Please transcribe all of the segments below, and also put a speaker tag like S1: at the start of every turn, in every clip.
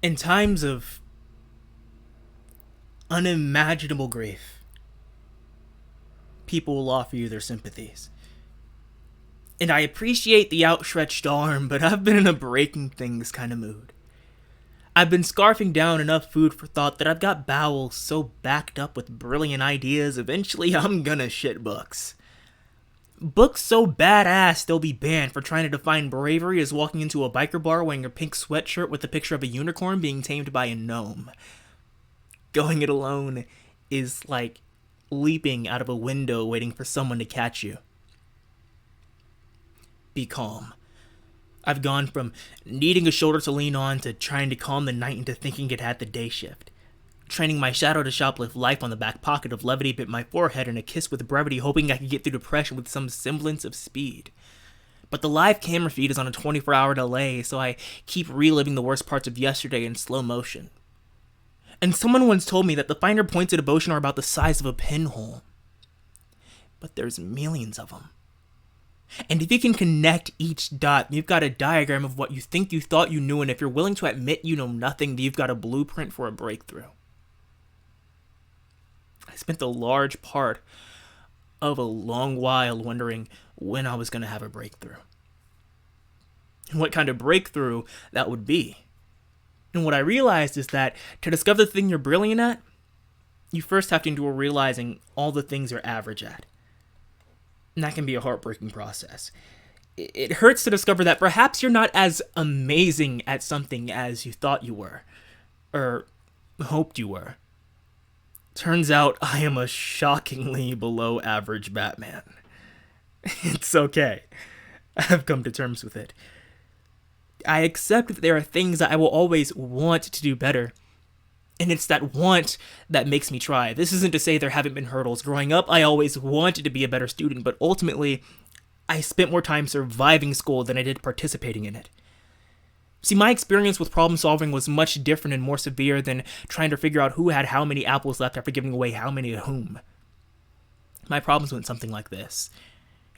S1: In times of unimaginable grief, people will offer you their sympathies. And I appreciate the outstretched arm, but I've been in a breaking things kind of mood. I've been scarfing down enough food for thought that I've got bowels so backed up with brilliant ideas, eventually I'm gonna shit books. Books so badass they'll be banned for trying to define bravery as walking into a biker bar wearing a pink sweatshirt with a picture of a unicorn being tamed by a gnome. Going it alone is like leaping out of a window waiting for someone to catch you. Be calm. I've gone from needing a shoulder to lean on to trying to calm the night into thinking it had the day shift. Training my shadow to shoplift life on the back pocket of levity bit my forehead and a kiss with brevity, hoping I could get through depression with some semblance of speed. But the live camera feed is on a 24-hour delay, so I keep reliving the worst parts of yesterday in slow motion. And someone once told me that the finer points of devotion are about the size of a pinhole. But there's millions of them. And if you can connect each dot, you've got a diagram of what you think you thought you knew, and if you're willing to admit you know nothing, you've got a blueprint for a breakthrough. I spent a large part of a long while wondering when I was going to have a breakthrough. And what kind of breakthrough that would be. And what I realized is that to discover the thing you're brilliant at, you first have to endure realizing all the things you're average at. And that can be a heartbreaking process. It hurts to discover that perhaps you're not as amazing at something as you thought you were, or hoped you were. Turns out I am a shockingly below average Batman. It's okay. I've come to terms with it. I accept that there are things that I will always want to do better. And it's that want that makes me try. This isn't to say there haven't been hurdles. Growing up, I always wanted to be a better student, but ultimately, I spent more time surviving school than I did participating in it. See, my experience with problem solving was much different and more severe than trying to figure out who had how many apples left after giving away how many to whom. My problems went something like this.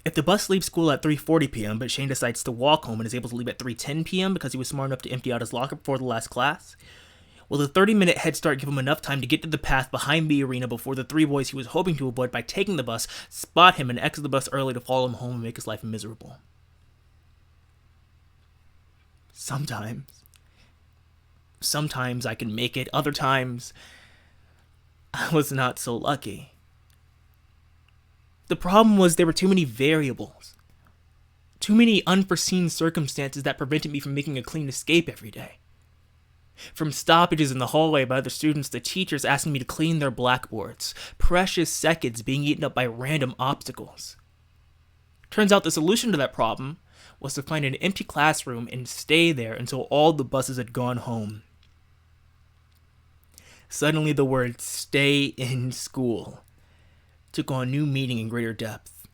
S1: If the bus leaves school at 3:40 p.m., but Shane decides to walk home and is able to leave at 3:10 p.m. because he was smart enough to empty out his locker before the last class, will the 30-minute head start give him enough time to get to the path behind the arena before the three boys he was hoping to avoid by taking the bus spot him and exit the bus early to follow him home and make his life miserable? Sometimes I can make it, other times I was not so lucky. The problem was there were too many variables, too many unforeseen circumstances that prevented me from making a clean escape every day. From stoppages in the hallway by other students to teachers asking me to clean their blackboards, precious seconds being eaten up by random obstacles. Turns out the solution to that problem was to find an empty classroom and stay there until all the buses had gone home. Suddenly the word "stay in school" took on new meaning in greater depth.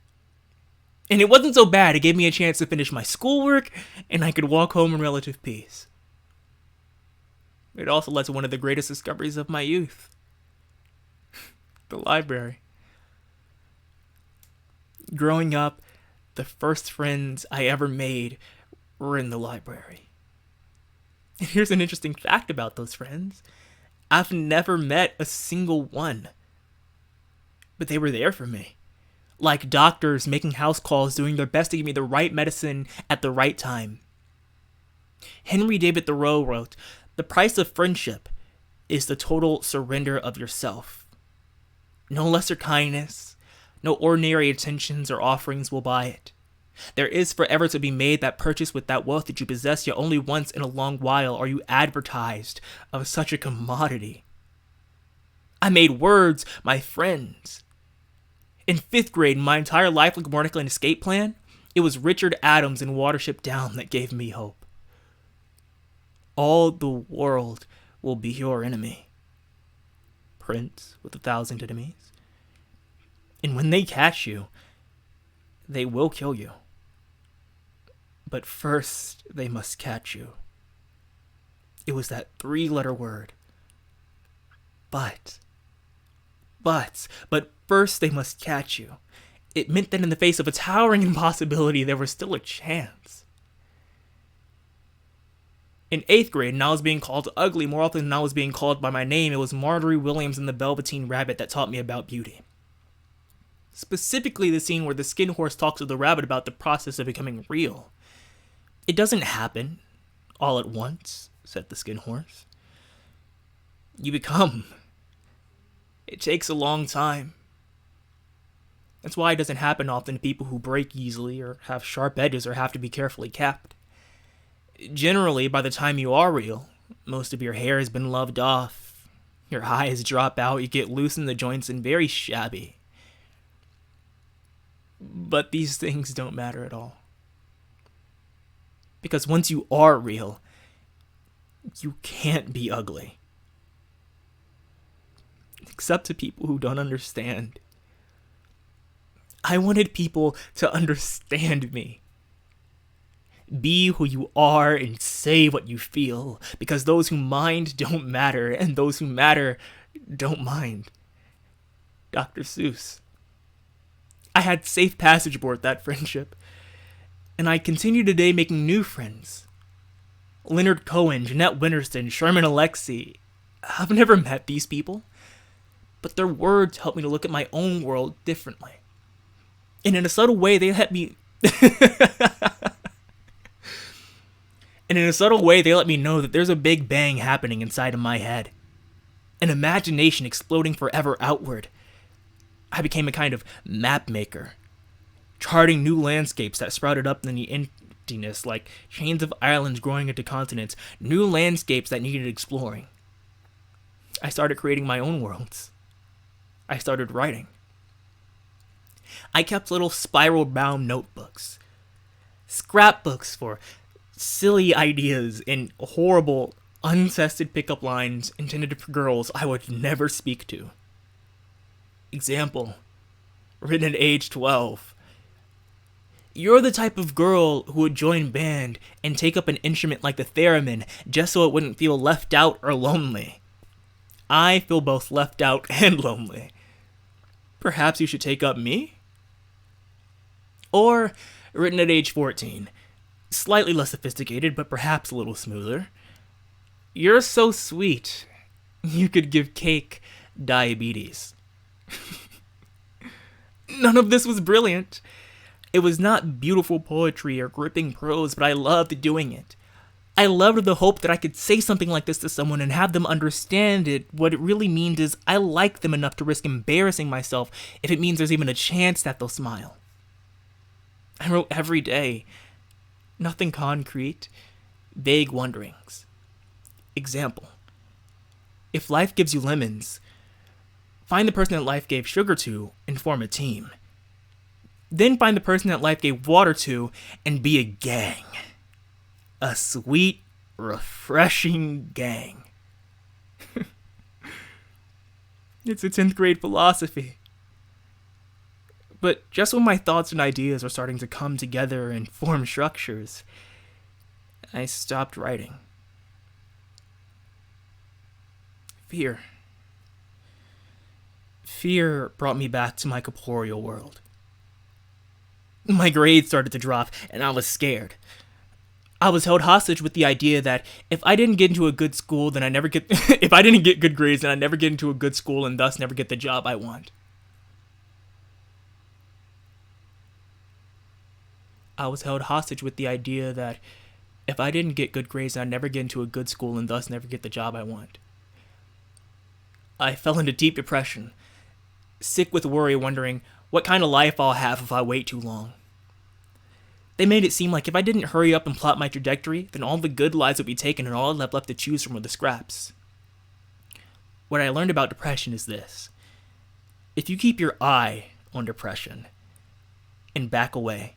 S1: And it wasn't so bad. It gave me a chance to finish my schoolwork, and I could walk home in relative peace. It also led to one of the greatest discoveries of my youth. The library. Growing up, the first friends I ever made were in the library. And here's an interesting fact about those friends. I've never met a single one. But they were there for me. Like doctors making house calls, doing their best to give me the right medicine at the right time. Henry David Thoreau wrote, "The price of friendship is the total surrender of yourself. No lesser kindness, no ordinary attentions or offerings will buy it. There is forever to be made that purchase with that wealth that you possess, yet only once in a long while are you advertised of such a commodity." I made words my friends. In 5th grade, my entire life looked more like an escape plan. It was Richard Adams and Watership Down that gave me hope. All the world will be your enemy. Prince with 1,000 enemies. And when they catch you, they will kill you. But first, they must catch you. It was that 3-letter word. But first they must catch you. It meant that in the face of a towering impossibility, there was still a chance. In 8th grade, and I was being called ugly more often than I was being called by my name, it was Marjorie Williams and the Velveteen Rabbit that taught me about beauty. Specifically the scene where the skin horse talks to the rabbit about the process of becoming real. "It doesn't happen all at once," said the skin horse. "You become. It takes a long time. That's why it doesn't happen often to people who break easily or have sharp edges or have to be carefully kept. Generally, by the time you are real, most of your hair has been loved off, your eyes drop out, you get loose in the joints and very shabby. But these things don't matter at all. Because once you are real, you can't be ugly. Except to people who don't understand. I wanted people to understand me. Be who you are and say what you feel, because those who mind don't matter, and those who matter don't mind." Dr. Seuss. I had safe passage aboard that friendship, and I continue today making new friends. Leonard Cohen, Jeanette Winterston, Sherman Alexie. I've never met these people, but their words help me to look at my own world differently. And in a subtle way, they let me... And in a subtle way, they let me know that there's a big bang happening inside of my head. An imagination exploding forever outward. I became a kind of map maker, charting new landscapes that sprouted up in the emptiness like chains of islands growing into continents, new landscapes that needed exploring. I started creating my own worlds. I started writing. I kept little spiral-bound notebooks, scrapbooks for silly ideas and horrible, untested pickup lines intended for girls I would never speak to. Example, written at age 12. "You're the type of girl who would join band and take up an instrument like the theremin just so it wouldn't feel left out or lonely. I feel both left out and lonely. Perhaps you should take up me?" Or, written at age 14. Slightly less sophisticated, but perhaps a little smoother. "You're so sweet. You could give cake diabetes." None of this was brilliant. It was not beautiful poetry or gripping prose, but I loved doing it. I loved the hope that I could say something like this to someone and have them understand it. What it really means is I like them enough to risk embarrassing myself if it means there's even a chance that they'll smile. I wrote every day. Nothing concrete, vague wonderings. Example, if life gives you lemons, find the person that life gave sugar to and form a team. Then find the person that life gave water to and be a gang. A sweet, refreshing gang. It's a 10th grade philosophy. But just when my thoughts and ideas were starting to come together and form structures, I stopped writing. Fear. Fear brought me back to my corporeal world. My grades started to drop, and I was scared. I was held hostage with the idea that if I didn't get into a good school, then if I didn't get good grades, then I'd never get into a good school and thus never get the job I want. I was held hostage with the idea that if I didn't get good grades, I'd never get into a good school and thus never get the job I want. I fell into deep depression, sick with worry, wondering what kind of life I'll have if I wait too long. They made it seem like if I didn't hurry up and plot my trajectory, then all the good lives would be taken and all I'd have left to choose from were the scraps. What I learned about depression is this. If you keep your eye on depression and back away,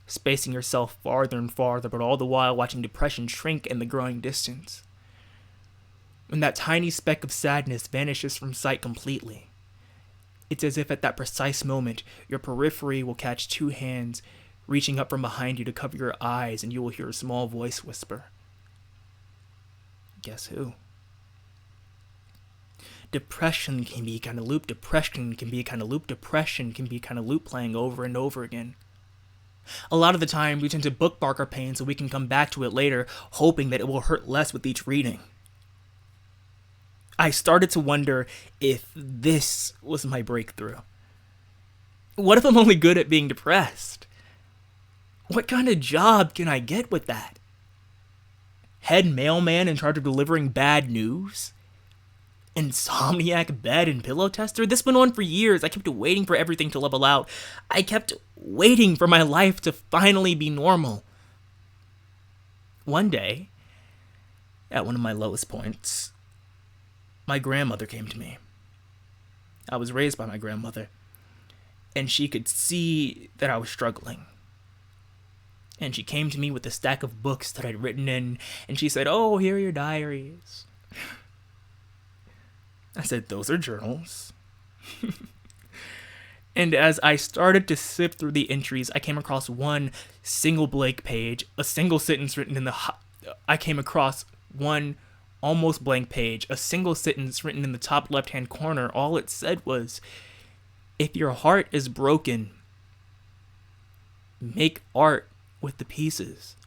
S1: spacing yourself farther and farther, but all the while watching depression shrink in the growing distance, when that tiny speck of sadness vanishes from sight completely, it's as if at that precise moment, your periphery will catch two hands reaching up from behind you to cover your eyes, and you will hear a small voice whisper, "Guess who?" Depression can be a kind of loop. Depression can be a kind of loop. Depression can be a kind of loop playing over and over again. A lot of the time, we tend to bookmark our pain so we can come back to it later, hoping that it will hurt less with each reading. I started to wonder if this was my breakthrough. What if I'm only good at being depressed? What kind of job can I get with that? Head mailman in charge of delivering bad news? Insomniac bed and pillow tester? This went on for years. I kept waiting for everything to level out. I kept waiting for my life to finally be normal. One day, at one of my lowest points, my grandmother came to me. I was raised by my grandmother, and she could see that I was struggling. And she came to me with a stack of books that I'd written in, and she said, "Oh, here are your diaries." I said, "Those are journals." And as I started to sift through the entries, I came across one single blank page, a single sentence written in the... I came across one almost blank page, a single sentence written in the top left-hand corner. All it said was, "If your heart is broken, make art with the pieces."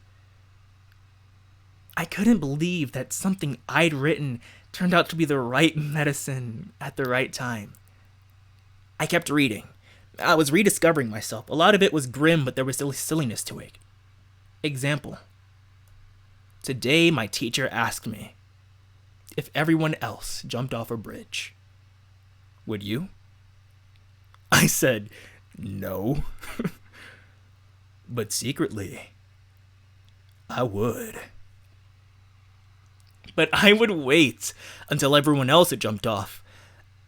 S1: I couldn't believe that something I'd written turned out to be the right medicine at the right time. I kept reading. I was rediscovering myself. A lot of it was grim, but there was still silliness to it. Example. Today, my teacher asked me if everyone else jumped off a bridge. Would you? I said, no. But secretly, I would. But I would wait until everyone else had jumped off.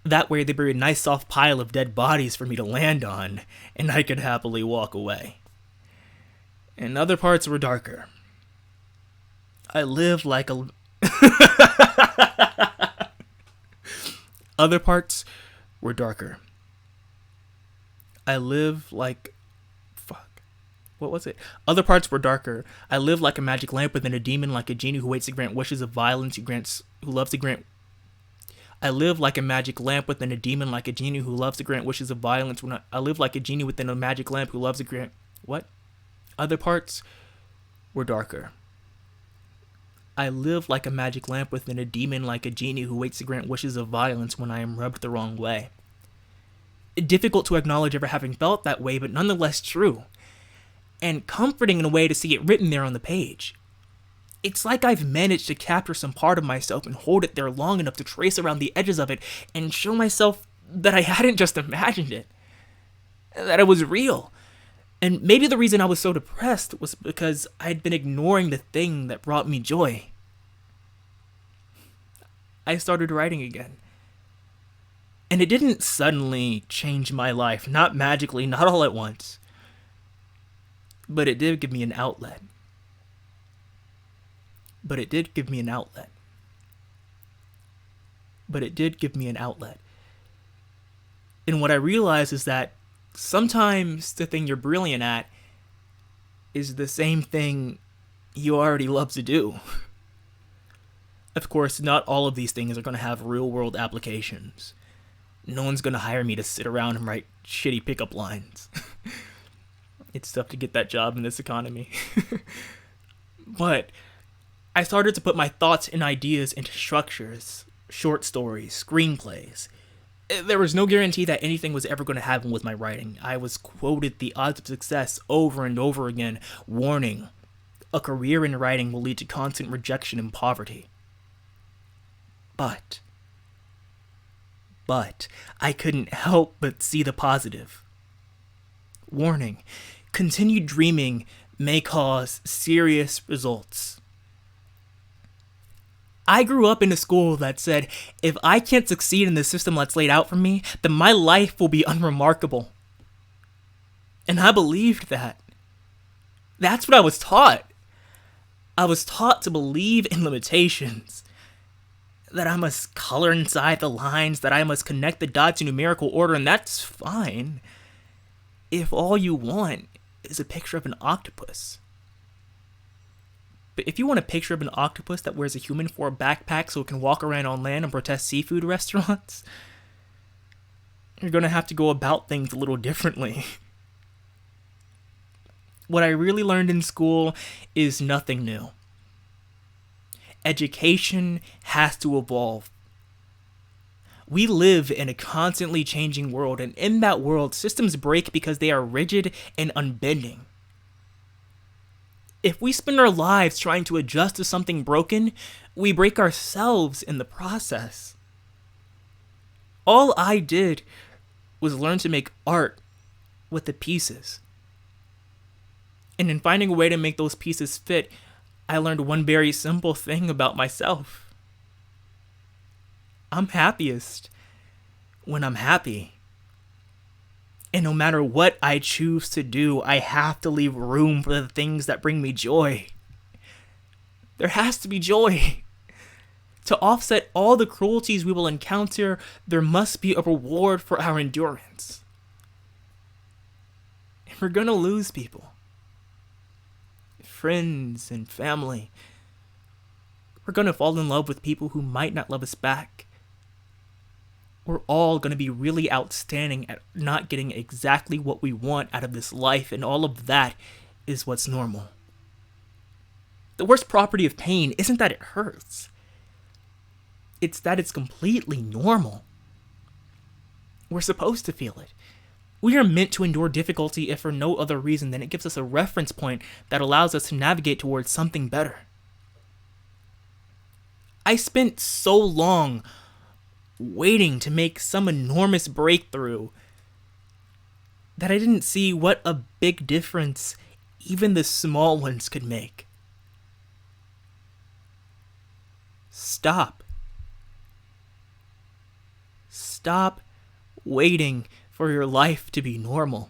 S1: That way there'd be a nice soft pile of dead bodies for me to land on, and I could happily walk away. And other parts were darker. I lived like a... Other parts were darker. I lived like... What was it? Other parts were darker. I lived like a magic lamp within a demon, like a genie who waits to grant wishes of violence, who loves to grant... I live like a magic lamp within a demon, like a genie who loves to grant wishes of violence. I live like a genie within a magic lamp who loves to grant... What? Other parts were darker. I live like a magic lamp within a demon, like a genie who waits to grant wishes of violence when I am rubbed the wrong way. Difficult to acknowledge ever having felt that way, but nonetheless true. And comforting in a way to see it written there on the page. It's like I've managed to capture some part of myself and hold it there long enough to trace around the edges of it and show myself that I hadn't just imagined it. That it was real. And maybe the reason I was so depressed was because I had been ignoring the thing that brought me joy. I started writing again. And it didn't suddenly change my life, not magically, not all at once. But it did give me an outlet. But it did give me an outlet. But it did give me an outlet. And what I realized is that sometimes the thing you're brilliant at is the same thing you already love to do. Of course, not all of these things are going to have real-world applications. No one's going to hire me to sit around and write shitty pickup lines. It's tough to get that job in this economy. But I started to put my thoughts and ideas into structures, short stories, screenplays. There was no guarantee that anything was ever going to happen with my writing. I was quoted the odds of success over and over again. Warning, a career in writing will lead to constant rejection and poverty. But I couldn't help but see the positive. Warning, continued dreaming may cause serious results. I grew up in a school that said, if I can't succeed in the system that's laid out for me, then my life will be unremarkable. And I believed that. That's what I was taught. I was taught to believe in limitations. That I must color inside the lines, that I must connect the dots in numerical order, and that's fine. If all you want is a picture of an octopus. But if you want a picture of an octopus that wears a human for a backpack so it can walk around on land and protest seafood restaurants, you're going to have to go about things a little differently. What I really learned in school is nothing new. Education has to evolve. We live in a constantly changing world, and in that world, systems break because they are rigid and unbending. If we spend our lives trying to adjust to something broken, we break ourselves in the process. All I did was learn to make art with the pieces. And in finding a way to make those pieces fit, I learned one very simple thing about myself. I'm happiest when I'm happy. And no matter what I choose to do, I have to leave room for the things that bring me joy. There has to be joy. To offset all the cruelties we will encounter, there must be a reward for our endurance. And we're gonna lose people. Friends and family. We're gonna fall in love with people who might not love us back. We're all gonna be really outstanding at not getting exactly what we want out of this life, and all of that is what's normal. The worst property of pain isn't that it hurts. It's that it's completely normal. We're supposed to feel it. We are meant to endure difficulty if for no other reason than it gives us a reference point that allows us to navigate towards something better. I spent so long waiting to make some enormous breakthrough that I didn't see what a big difference even the small ones could make. Stop. Stop waiting for your life to be normal.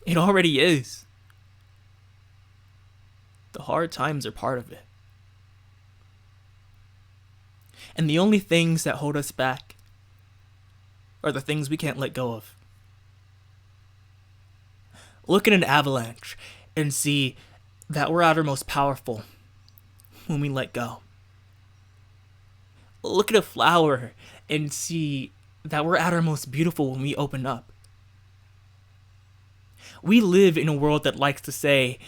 S1: It already is. The hard times are part of it. And the only things that hold us back are the things we can't let go of. Look at an avalanche and see that we're at our most powerful when we let go. Look at a flower and see that we're at our most beautiful when we open up. We live in a world that likes to say,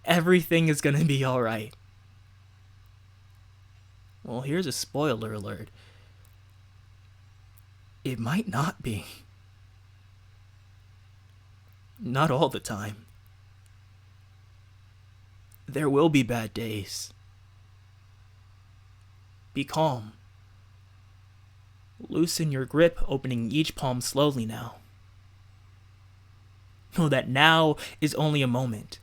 S1: everything is gonna be alright. Well, here's a spoiler alert. It might not be. Not all the time. There will be bad days. Be calm. Loosen your grip, opening each palm slowly now. Know that now is only a moment.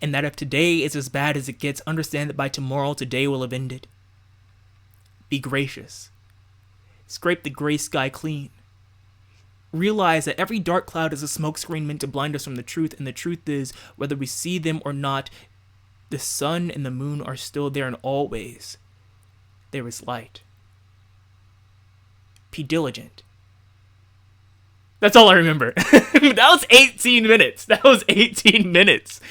S1: And that if today is as bad as it gets, understand that by tomorrow, today will have ended. Be gracious. Scrape the gray sky clean. Realize that every dark cloud is a smokescreen meant to blind us from the truth, and the truth is, whether we see them or not, the sun and the moon are still there, and always there is light. Be diligent. That's all I remember. That was 18 minutes.